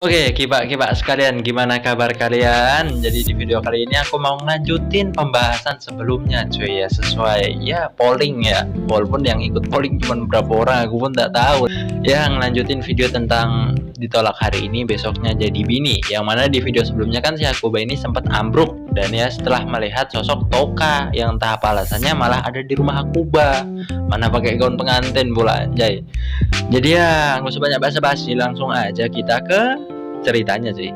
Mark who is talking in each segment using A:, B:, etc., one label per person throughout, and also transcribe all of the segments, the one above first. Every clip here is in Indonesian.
A: Oke, kibak-kibak sekalian, gimana kabar kalian? Jadi di video kali ini aku mau ngelanjutin pembahasan sebelumnya cuy ya, sesuai ya polling ya. Walaupun yang ikut polling cuma berapa orang, aku pun tak tahu. Ya, ngelanjutin video tentang ditolak hari ini, besoknya jadi bini. Yang mana di video sebelumnya kan si Hakuba ini sempat ambruk dan ya setelah melihat sosok Toka yang entah apa alasannya malah ada di rumah Hakuba. Mana pakai gaun pengantin pula anjay. Jadi ya nggak usah banyak basa-basi, langsung aja kita ke ceritanya sih.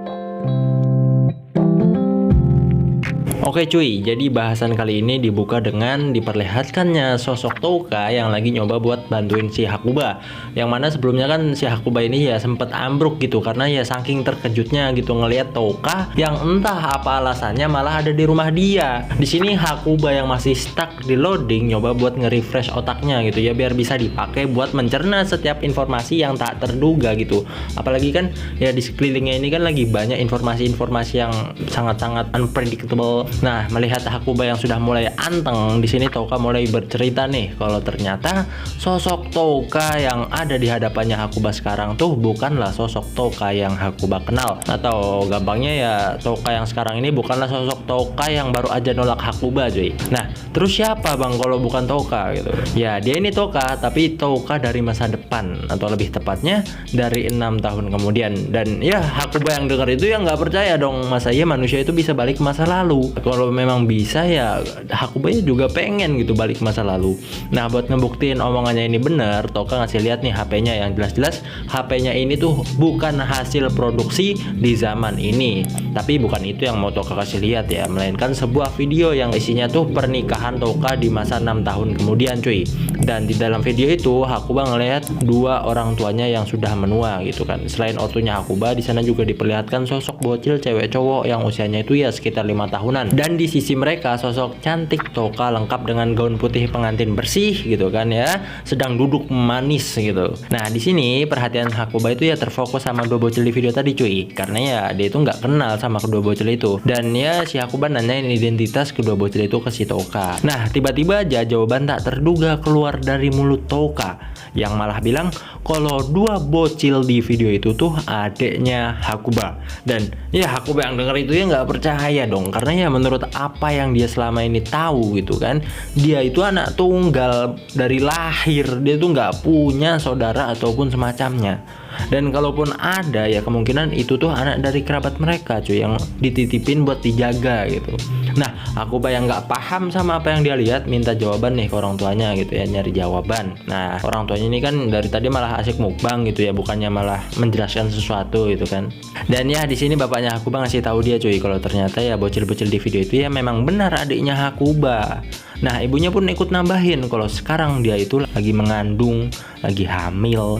A: Oke cuy, jadi bahasan kali ini dibuka dengan diperlihatkannya sosok Toka yang lagi nyoba buat bantuin si Hakuba. Yang mana sebelumnya kan si Hakuba ini ya sempet ambruk gitu karena ya saking terkejutnya gitu ngelihat Toka yang entah apa alasannya malah ada di rumah dia. Di sini Hakuba yang masih stuck di loading nyoba buat nge-refresh otaknya gitu ya biar bisa dipakai buat mencerna setiap informasi yang tak terduga gitu. Apalagi kan ya di sekelilingnya ini kan lagi banyak informasi-informasi yang sangat-sangat unpredictable. Nah, melihat Hakuba yang sudah mulai anteng, di sini Toka mulai bercerita nih kalau ternyata sosok Toka yang ada di hadapannya Hakuba sekarang tuh bukanlah sosok Toka yang Hakuba kenal. Atau gampangnya ya Toka yang sekarang ini bukanlah sosok Toka yang baru aja nolak Hakuba cuy. Nah, terus siapa bang kalau bukan Toka gitu? Ya, dia ini Toka, tapi Toka dari masa depan atau lebih tepatnya dari 6 tahun kemudian. Dan ya Hakuba yang dengar itu ya nggak percaya dong, masa iya manusia itu bisa balik ke masa lalu. Kalau memang bisa ya Hakuba juga pengen gitu balik ke masa lalu. Nah, buat ngebuktiin omongannya ini bener, Toka ngasih lihat nih HP-nya yang jelas-jelas HP-nya ini tuh bukan hasil produksi di zaman ini. Tapi bukan itu yang mau Toka kasih lihat ya, melainkan sebuah video yang isinya tuh pernikahan Toka di masa 6 tahun kemudian cuy. Dan di dalam video itu Hakuba ngelihat dua orang tuanya yang sudah menua gitu kan. Selain ortunya Hakuba, di sana juga diperlihatkan sosok bocil cewek cowok yang usianya itu ya sekitar 5 tahunan. Dan di sisi mereka sosok cantik Toka lengkap dengan gaun putih pengantin bersih gitu kan ya, sedang duduk manis gitu. Nah, di sini perhatian Hakuba itu ya terfokus sama dua bocil di video tadi cuy, karena ya dia itu nggak kenal sama kedua bocil itu. Dan ya si Hakuba nanyain identitas kedua bocil itu ke si Toka. Nah, tiba-tiba aja jawaban tak terduga keluar dari mulut Toka yang malah bilang kalau dua bocil di video itu tuh adeknya Hakuba. Dan ya Hakuba yang denger itu ya nggak percaya dong, karena ya menurut apa yang dia selama ini tahu gitu kan, dia itu anak tunggal dari lahir, dia tuh nggak punya saudara ataupun semacamnya. Dan kalaupun ada ya kemungkinan itu tuh anak dari kerabat mereka cuy yang dititipin buat dijaga gitu. Nah, aku bayang nggak paham sama apa yang dia lihat, minta jawaban nih ke orang tuanya gitu ya, nyari jawaban. Nah, orang tuanya ini kan dari tadi malah asik mukbang gitu ya, bukannya malah menjelaskan sesuatu gitu kan. Dan ya di sini bapaknya Hakuba ngasih tahu dia cuy kalau ternyata ya bocil-bocil di video itu ya memang benar adiknya Hakuba. Nah, ibunya pun ikut nambahin kalau sekarang dia itu lagi mengandung, lagi hamil.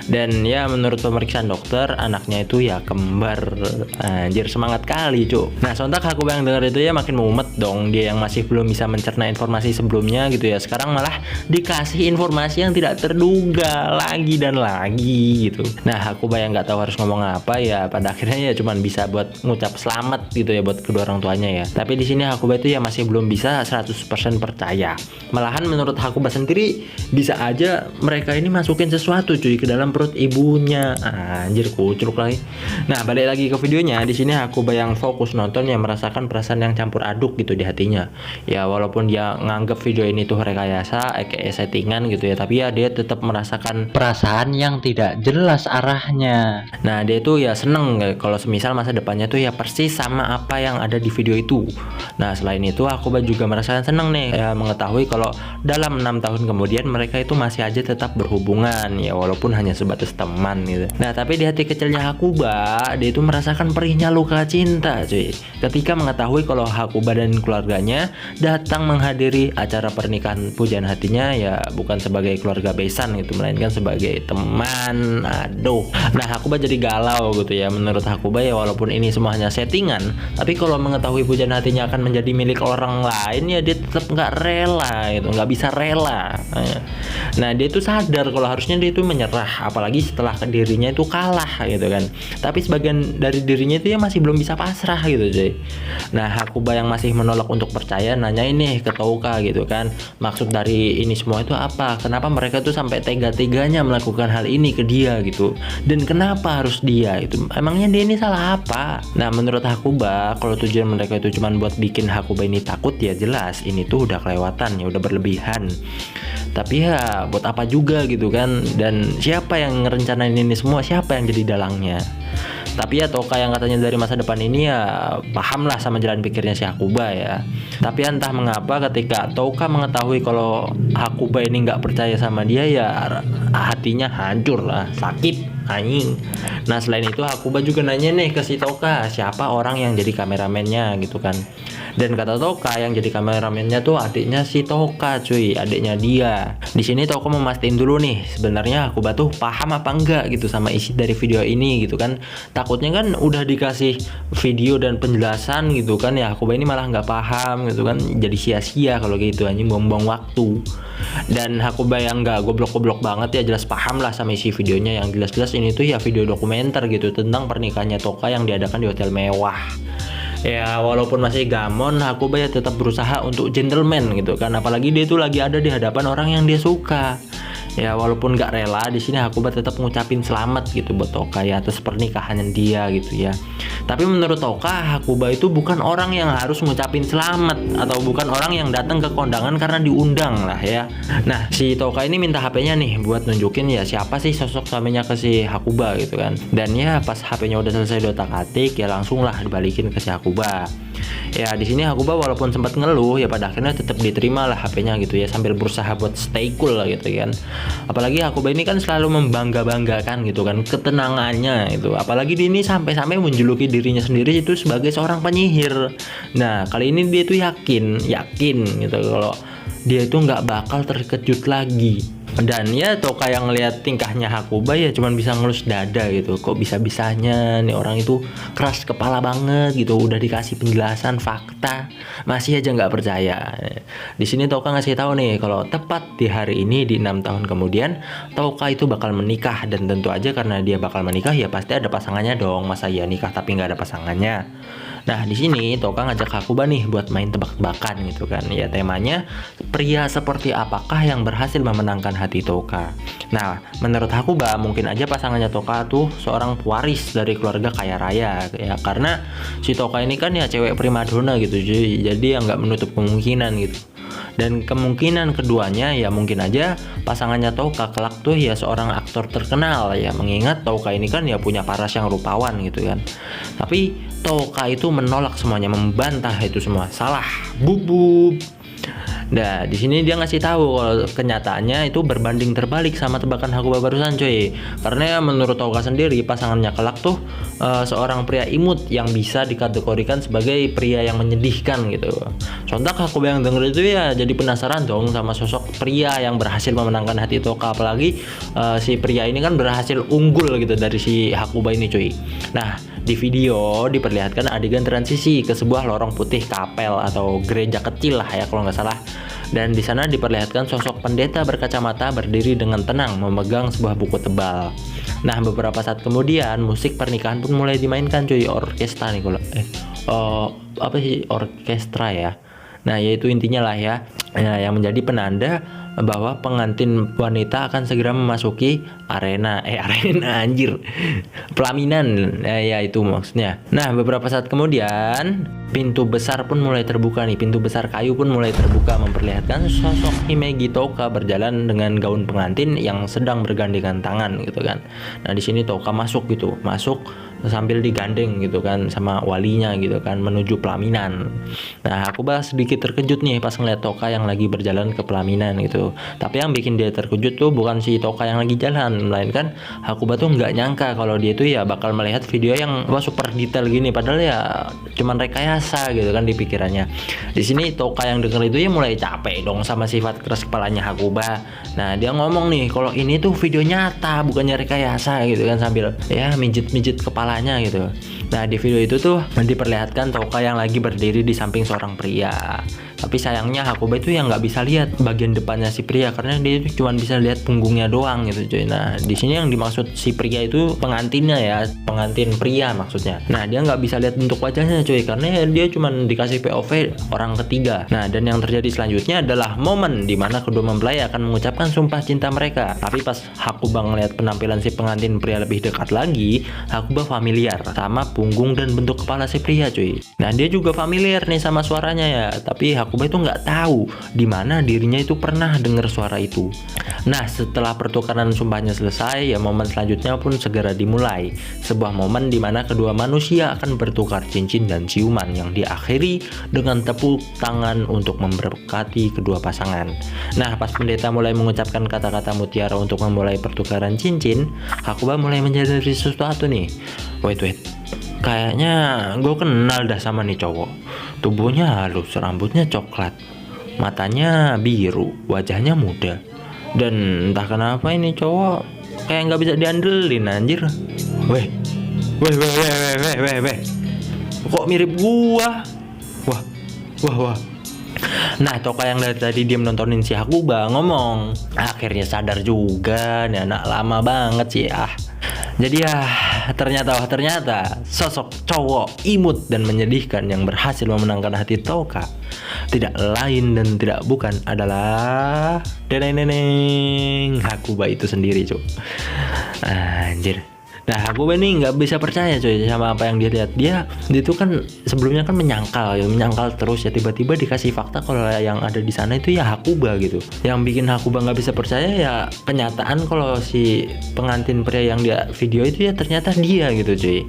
A: Dan ya menurut pemeriksaan dokter anaknya itu ya kembar. Anjir, semangat kali cuk. Nah, sontak aku yang dengar itu ya makin mumet dong. Dia yang masih belum bisa mencerna informasi sebelumnya gitu ya, sekarang malah dikasih informasi yang tidak terduga lagi dan lagi gitu. Nah, aku bayang nggak tahu harus ngomong apa ya, pada akhirnya ya cuman bisa buat ngucap selamat gitu ya buat kedua orang tuanya ya. Tapi di sini Hakuba itu ya masih belum bisa 100% percaya. Malahan menurut Hakuba sendiri bisa aja mereka ini masukin sesuatu cuy ke dalam perut ibunya. Anjir, kucruk lagi. Nah, balik lagi ke videonya. Di sini Hakuba yang fokus nonton yang merasakan perasaan yang campur aduk gitu di hatinya. Ya walaupun dia nganggep video ini tuh rekayasa, kayak settingan gitu ya, tapi ya dia tetap merasakan perasaan yang tidak jelas arahnya. Nah, dia tuh ya seneng kalau semisal masa depannya tuh ya persis sama apa yang ada di video itu. Nah, selain itu Hakuba juga merasakan seneng nih ya, mengetahui kalau dalam 6 tahun kemudian mereka itu masih aja tetap berhubungan ya, walaupun hanya sebatas teman gitu. Nah, tapi di hati kecilnya Hakuba, dia itu merasakan perihnya luka cinta cuy ketika mengetahui kalau Hakuba dan keluarganya datang menghadiri acara pernikahan pujaan hatinya ya bukan sebagai keluarga besan gitu, melainkan sebagai teman. Aduh. Nah, Hakuba jadi galau gitu ya. Menurut Hakuba ya walaupun ini semua hanya settingan, tapi kalau mengetahui pujaan hatinya akan menjadi milik orang lain ya dia tetap nggak rela gitu, nggak bisa rela. Nah, dia itu sadar sadar kalau harusnya dia itu menyerah, apalagi setelah dirinya itu kalah gitu kan. Tapi sebagian dari dirinya itu ya masih belum bisa pasrah gitu cuy. Nah Hakuba yang masih menolak untuk percaya nanya ini ke Touka gitu kan, maksud dari ini semua itu apa, kenapa mereka tuh sampai tega-teganya melakukan hal ini ke dia gitu, dan kenapa harus dia, itu emangnya dia ini salah apa. Nah menurut Hakuba kalau tujuan mereka itu cuma buat bikin Hakuba ini takut, ya jelas ini tuh udah kelewatan ya, udah berlebihan. Tapi ya buat apa juga gitu kan, dan siapa yang ngerencanain ini semua, siapa yang jadi dalangnya. Tapi ya Touka yang katanya dari masa depan ini ya paham lah sama jalan pikirnya si Hakuba ya. Tapi entah mengapa ketika Touka mengetahui kalau Hakuba ini nggak percaya sama dia, ya hatinya hancur lah, sakit anjing. Nah selain itu Hakuba juga nanya nih ke si Touka, siapa orang yang jadi kameramennya gitu kan. Dan kata Touka yang jadi kameramennya tuh adiknya si Touka cuy, adiknya dia. Di sini Touka memastikan dulu nih sebenarnya Hakuba tuh paham apa enggak gitu sama isi dari video ini gitu kan. Takutnya kan udah dikasih video dan penjelasan gitu kan ya, Hakuba ini malah nggak paham gitu kan, jadi sia-sia kalau gitu, anjing buang-buang waktu. Dan Hakuba yang nggak goblok-goblok banget ya jelas paham lah sama isi videonya, yang jelas-jelas ini tuh ya video dokumenter gitu tentang pernikahannya Touka yang diadakan di hotel mewah. Ya walaupun masih gamon, Hakuba ya tetap berusaha untuk gentleman gitu kan, apalagi dia tuh lagi ada di hadapan orang yang dia suka. Ya walaupun gak rela, di sini Hakuba tetap ngucapin selamat gitu buat Touka ya atas pernikahannya dia gitu ya. Tapi menurut Touka, Hakuba itu bukan orang yang harus ngucapin selamat, atau bukan orang yang datang ke kondangan karena diundang lah ya. Nah si Touka ini minta HP-nya nih buat nunjukin ya siapa sih sosok suaminya ke si Hakuba gitu kan. Dan ya pas HP-nya udah selesai diotak-atik ya langsung lah dibalikin ke si Hakuba. Ya di sini Hakuba walaupun sempat ngeluh ya pada akhirnya tetap diterima lah HP-nya gitu ya, sambil berusaha buat stay cool lah gitu kan. Apalagi Hakuba ini kan selalu membangga-banggakan gitu kan ketenangannya itu. Apalagi dia ini sampai-sampai menjuluki dirinya sendiri itu sebagai seorang penyihir. Nah kali ini dia tuh yakin gitu kalau dia itu nggak bakal terkejut lagi. Dan ya Touka yang ngeliat tingkahnya Hakuba ya cuman bisa ngelus dada gitu. Kok bisa-bisanya nih orang itu keras kepala banget gitu, udah dikasih penjelasan fakta masih aja nggak percaya. Di sini Touka ngasih tahu nih kalau tepat di hari ini di 6 tahun kemudian Touka itu bakal menikah, dan tentu aja karena dia bakal menikah ya pasti ada pasangannya dong. Masa ya nikah tapi nggak ada pasangannya. Nah di sini Touka ngajak Hakuba nih buat main tebak-tebakan gitu kan. Ya temanya pria seperti apakah yang berhasil memenangkan hati Touka. Nah menurut Hakuba mungkin aja pasangannya Touka tuh seorang pewaris dari keluarga kaya raya ya, karena si Touka ini kan ya cewek primadona gitu, jadi ya nggak menutup kemungkinan gitu. Dan kemungkinan keduanya ya mungkin aja pasangannya Touka kelak tuh ya seorang aktor terkenal ya, mengingat Touka ini kan ya punya paras yang rupawan gitu kan. Tapi Touka itu menolak semuanya, membantah itu semua salah, bubub. Nah, di sini dia ngasih tahu kalau kenyataannya itu berbanding terbalik sama tebakan Hakuba barusan, coy. Karena menurut Touka sendiri pasangannya kelak tuh seorang pria imut yang bisa dikategorikan sebagai pria yang menyedihkan gitu. Sontak Hakuba yang denger itu ya jadi penasaran dong sama sosok pria yang berhasil memenangkan hati Touka, apalagi si pria ini kan berhasil unggul gitu dari si Hakuba ini, cuy. Nah, di video diperlihatkan adegan transisi ke sebuah lorong putih kapel atau gereja kecil lah ya kalau nggak salah. Dan di sana diperlihatkan sosok pendeta berkacamata berdiri dengan tenang memegang sebuah buku tebal. Nah beberapa saat kemudian musik pernikahan pun mulai dimainkan, cuy. Orkestra nih kalau apa sih orkestra ya. Nah yaitu intinya lah ya, yang menjadi penanda bahwa pengantin wanita akan segera memasuki arena anjir, pelaminan ya itu maksudnya. Nah beberapa saat kemudian pintu besar pun mulai terbuka nih, pintu besar kayu pun mulai terbuka memperlihatkan sosok Himegi Touka berjalan dengan gaun pengantin yang sedang bergandengan tangan gitu kan. Nah di sini Touka masuk sambil digandeng gitu kan sama walinya gitu kan menuju pelaminan. Nah Hakuba sedikit terkejut nih pas ngeliat Touka yang lagi berjalan ke pelaminan gitu. Tapi yang bikin dia terkejut tuh bukan si Touka yang lagi jalan, melainkan Hakuba tuh nggak nyangka kalau dia tuh ya bakal melihat video yang super detail gini, padahal ya cuman rekayasa gitu kan di pikirannya. Di sini Touka yang denger itu ya mulai capek dong sama sifat keras kepalanya Hakuba. Nah dia ngomong nih kalau ini tuh video nyata bukannya rekayasa gitu kan, sambil ya mijit-mijit kepalanya gitu. Nah di video itu tuh diperlihatkan Touka yang lagi berdiri di samping seorang pria. Tapi sayangnya Hakuba itu yang nggak bisa lihat bagian depannya si pria, karena dia itu cuma bisa lihat punggungnya doang gitu cuy. Nah di sini yang dimaksud si pria itu pengantinnya ya, pengantin pria maksudnya. Nah dia nggak bisa lihat bentuk wajahnya cuy, karena dia cuma dikasih POV orang ketiga. Nah dan yang terjadi selanjutnya adalah momen dimana kedua mempelai akan mengucapkan sumpah cinta mereka. Tapi pas Hakuba ngeliat penampilan si pengantin pria lebih dekat lagi, Hakuba familiar sama punggung dan bentuk kepala si pria cuy. Nah dia juga familiar nih sama suaranya ya, tapi Hakuba itu nggak tahu di mana dirinya itu pernah dengar suara itu. Nah setelah pertukaran sumpahnya selesai ya, momen selanjutnya pun segera dimulai. Sebuah momen di mana kedua manusia akan bertukar cincin dan ciuman yang diakhiri dengan tepuk tangan untuk memberkati kedua pasangan. Nah pas pendeta mulai mengucapkan kata-kata mutiara untuk memulai pertukaran cincin, Hakuba mulai menyadari sesuatu nih. Wait, kayaknya gue kenal dah sama nih cowok. Tubuhnya halus, rambutnya coklat, matanya biru, wajahnya muda. Dan entah kenapa ini cowok kayak nggak bisa diandelin anjir. Weh. Kok mirip gua? Wah. Nah Toka yang dari tadi dia menontonin si Hakuba ngomong, akhirnya sadar juga nih anak lama banget sih Jadi ya ternyata sosok cowok imut dan menyedihkan yang berhasil memenangkan hati Toka tidak lain dan tidak bukan adalah Deneng Hakuba itu sendiri cuy. Anjir. Nah Hakuba ini nggak bisa percaya cuy sama apa yang dia lihat. Dia itu kan sebelumnya kan menyangkal terus ya, tiba-tiba dikasih fakta kalau yang ada di sana itu ya Hakuba gitu. Yang bikin Hakuba nggak bisa percaya ya kenyataan kalau si pengantin pria yang dia video itu ya ternyata dia gitu cuy.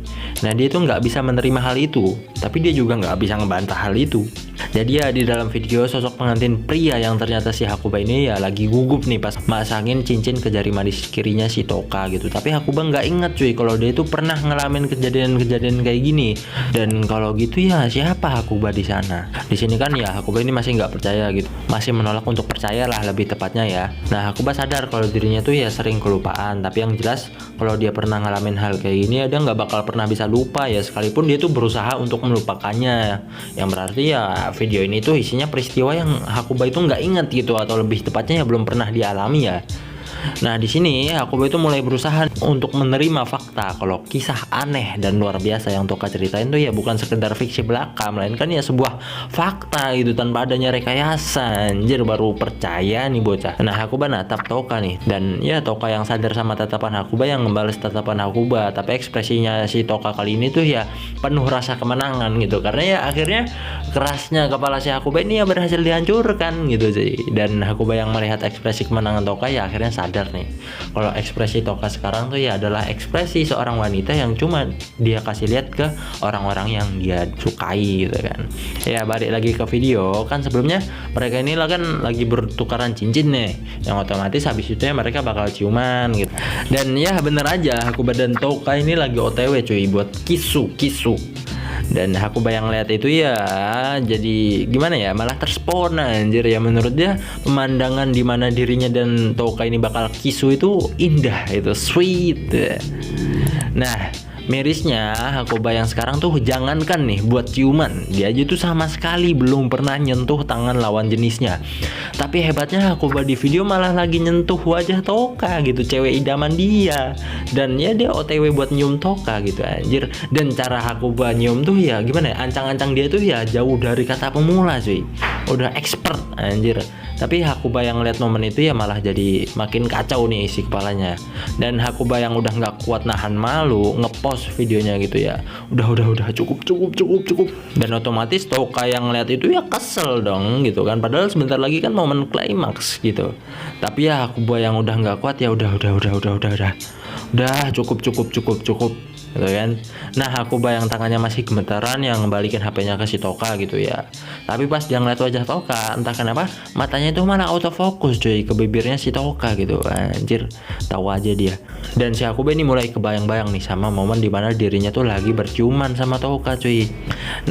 A: Nah dia itu nggak bisa menerima hal itu, tapi dia juga nggak bisa ngebantah hal itu. Jadi ya di dalam video sosok pengantin pria yang ternyata si Hakuba ini ya lagi gugup nih pas masangin cincin ke jari manis kirinya si Toka gitu. Tapi Hakuba nggak inget cuy kalau dia itu pernah ngalamin kejadian-kejadian kayak gini. Dan kalau gitu ya siapa Hakuba di sana? Di sini kan ya Hakuba ini masih nggak percaya gitu, masih menolak untuk percaya lah lebih tepatnya ya. Nah Hakuba sadar kalau dirinya tuh ya sering kelupaan, tapi yang jelas kalau dia pernah ngalamin hal kayak gini ya dia nggak bakal pernah bisa lupa ya, sekalipun dia tuh berusaha untuk melupakannya. Yang berarti ya video ini tuh isinya peristiwa yang Hakuba itu nggak inget gitu, atau lebih tepatnya ya belum pernah dialami ya. Nah di sini Hakuba itu mulai berusaha untuk menerima fakta kalau kisah aneh dan luar biasa yang Toka ceritain tuh ya bukan sekedar fiksi belaka, melainkan ya sebuah fakta gitu tanpa adanya rekayasa. Anjir baru percaya nih bocah. Nah Hakuba natap Toka nih, dan ya Toka yang sadar sama tatapan Hakuba yang membalas tatapan Hakuba, tapi ekspresinya si Toka kali ini tuh ya penuh rasa kemenangan gitu, karena ya akhirnya kerasnya kepala si Hakuba ini ya berhasil dihancurkan gitu sih. Dan Hakuba yang melihat ekspresi kemenangan Toka ya akhirnya sadar nih kalau ekspresi Toka sekarang tuh ya adalah ekspresi seorang wanita yang cuma dia kasih lihat ke orang-orang yang dia sukai gitu kan. Ya balik lagi ke video kan, sebelumnya mereka ini lah kan lagi bertukaran cincin nih, yang otomatis habis itu ya mereka bakal ciuman gitu. Dan ya bener aja Hakuba dan Toka ini lagi OTW cuy buat kisu. Dan Hakuba yang lihat itu ya jadi gimana ya, malah terspona anjir ya. Menurut dia pemandangan di mana dirinya dan Toka ini bakal kisu itu indah, itu sweet. Nah mirisnya Hakuba yang sekarang tuh jangankan nih buat ciuman, dia aja tuh sama sekali belum pernah nyentuh tangan lawan jenisnya. Tapi hebatnya Hakuba di video malah lagi nyentuh wajah Toka gitu, cewek idaman dia. Dan ya dia OTW buat nyium Toka gitu anjir. Dan cara Hakuba nyium tuh ya gimana ya, ancang-ancang dia tuh ya jauh dari kata pemula cuy, udah expert anjir. Tapi Hakuba yang lihat momen itu ya malah jadi makin kacau nih isi kepalanya. Dan Hakuba yang udah nggak kuat nahan malu ngepost videonya gitu ya, udah cukup. Dan otomatis Toka yang lihat itu ya kesel dong gitu kan, padahal sebentar lagi kan momen klimaks gitu. Tapi ya Hakuba yang udah nggak kuat ya udah cukup gitu kan. Nah Hakuba yang tangannya masih gemetaran yang balikin HP-nya ke si Toka gitu ya. Tapi pas dia ngeliat wajah Toka, entah kenapa matanya itu malah autofocus cuy ke bibirnya si Toka gitu. Anjir, tahu aja dia. Dan si Hakuba ini mulai kebayang-bayang nih sama momen dimana dirinya tuh lagi berciuman sama Toka cuy.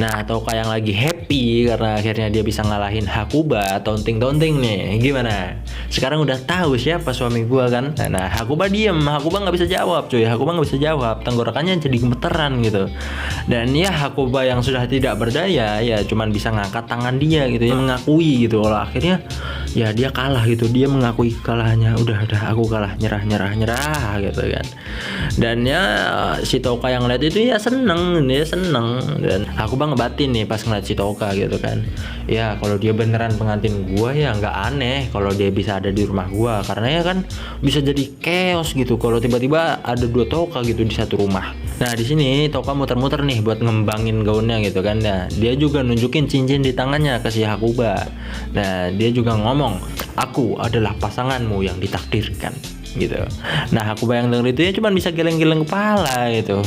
A: Nah Toka yang lagi happy karena akhirnya dia bisa ngalahin Hakuba, taunting nih. Gimana? Sekarang udah tahu siapa suami gua kan? Nah Hakuba diem, Hakuba nggak bisa jawab cuy. Hakuba nggak bisa jawab, tenggorokannya jadi gemeteran gitu. Dan ya Hakuba yang sudah tidak berdaya ya cuman bisa ngangkat tangan dia gitu ya, mengakui gitu kalau akhirnya ya dia kalah gitu, dia mengakui kalahnya, udah aku kalah, nyerah gitu kan. Dan ya si Toka yang lihat itu ya dia seneng, dan Hakuba ngebatin nih pas ngeliat si Toka gitu kan, ya kalau dia beneran pengantin gua ya nggak aneh kalau dia bisa ada di rumah gua, karena ya kan bisa jadi chaos gitu kalau tiba-tiba ada 2 Toka gitu di satu rumah. Nah di sini Toka muter-muter nih buat ngembangin gaunnya gitu kan. Nah dia juga nunjukin cincin di tangannya ke si Hakuba. Nah dia juga ngomong, aku adalah pasanganmu yang ditakdirkan gitu. Nah Hakuba yang denger itu ya cuman bisa geleng-geleng kepala gitu.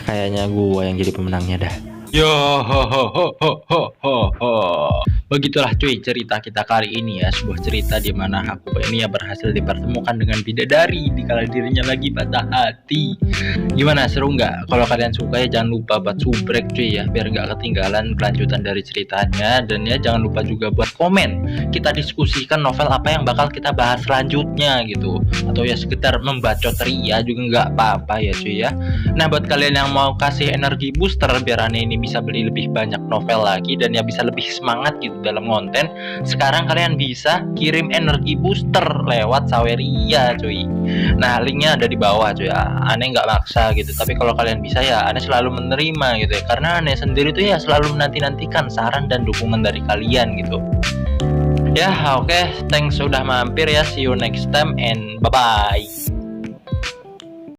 A: Kayaknya gua yang jadi pemenangnya dah. Yo ho ho ho ho ho ho ho. Begitulah cuy cerita kita kali ini ya, sebuah cerita di mana Hakuba ini ya berhasil dipertemukan dengan bidadari di kala dirinya lagi patah hati. Gimana, seru nggak? Kalau kalian suka ya jangan lupa buat subrek cuy ya, biar nggak ketinggalan kelanjutan dari ceritanya. Dan ya jangan lupa juga buat komen, kita diskusikan novel apa yang bakal kita bahas selanjutnya gitu, atau ya sekedar membacot ria juga nggak apa-apa ya cuy ya. Nah buat kalian yang mau kasih energi booster biar aneh ini bisa beli lebih banyak novel lagi dan ya bisa lebih semangat gitu dalam konten, sekarang kalian bisa kirim energi booster lewat Saweria cuy. Nah linknya ada di bawah cuy ya. Aneh nggak maksa gitu, tapi kalau kalian bisa ya aneh selalu menerima gitu ya, karena aneh sendiri tuh ya selalu menanti-nantikan saran dan dukungan dari kalian gitu ya. Oke, thanks sudah mampir ya, see you next time and bye bye.